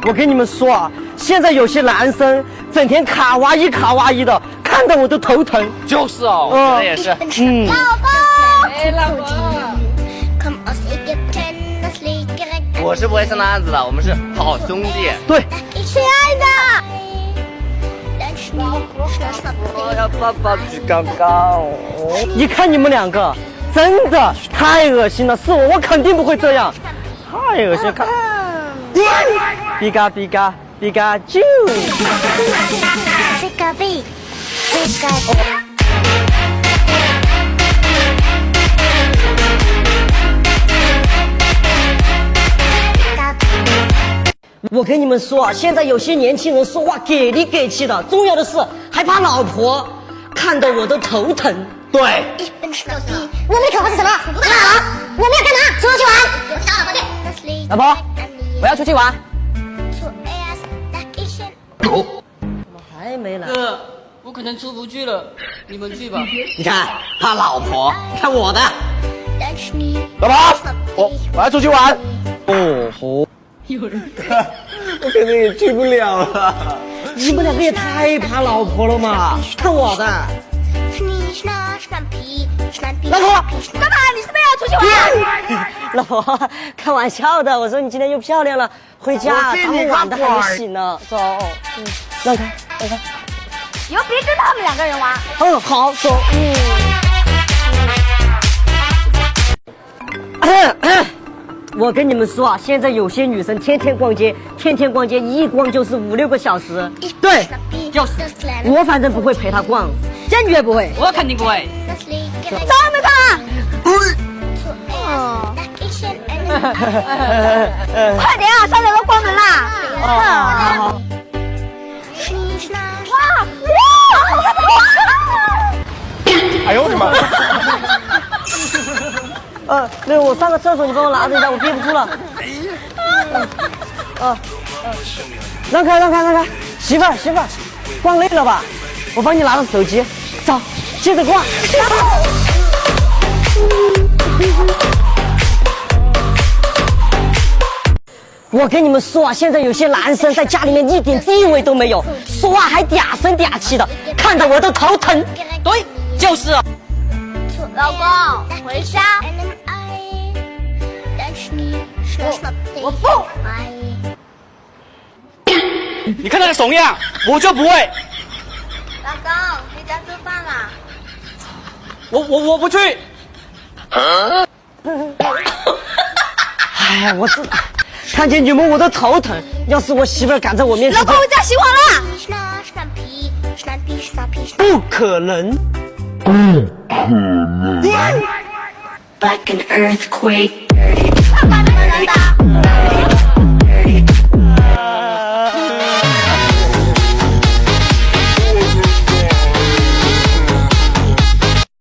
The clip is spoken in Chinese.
我跟你们说啊，现在有些男生整天卡哇伊卡哇伊的，看得我都头疼。就是哦，我觉得也是。老公，哎，老公，我是不会是那样子的，我们是好兄弟。对，亲爱的。我要抱抱举高高。一看你们两个，真的太恶心了。是我肯定不会这样，太恶心了。看，比嘎比嘎比嘎啾。比嘎比，比嘎。我跟你们说啊，现在有些年轻人说话给力给气的，重要的是还怕老婆，看得我都头疼。对，我们的口号是什么？我们要干嘛？出去玩。老婆，我要出去玩。怎么还没来？哥，我可能出不去了，你们去吧。你看，怕老婆，看我的。老婆，我要出去玩。哦吼，有人。我肯定也去不了了。你们两个也太怕老婆了嘛！看我的。老婆，干嘛？你是不是要出去玩？老婆，开玩笑的。我说你今天又漂亮了，回家咱们晚的还没醒呢。走，让开，让开。以后别跟他们两个人玩。嗯，好，走。我跟你们说啊，现在有些女生天天逛街，一逛就是5、6个小时。对，就是我反正不会陪她逛，坚决不会。我肯定不会。找没看？哦。快点啊，商店都关门啦！好。哎呦我的妈！那个我上个厕所，你帮我拿着一下，我憋不住了。让开，媳妇儿，逛累了吧？我帮你拿着手机，走，接着逛。我跟你们说啊，现在有些男生在家里面一点地位都没有，说话还嗲声嗲气的，看得我都头疼。对，就是。老公，回家。我不。你看那个怂样，我就不会。老公，回家做饭啦。我不去。哎呀，我知道，看见你们我都头疼。要是我媳妇儿敢在我面前，老公回家洗碗啦。不可能。Like an earthquake. 看把那个人打。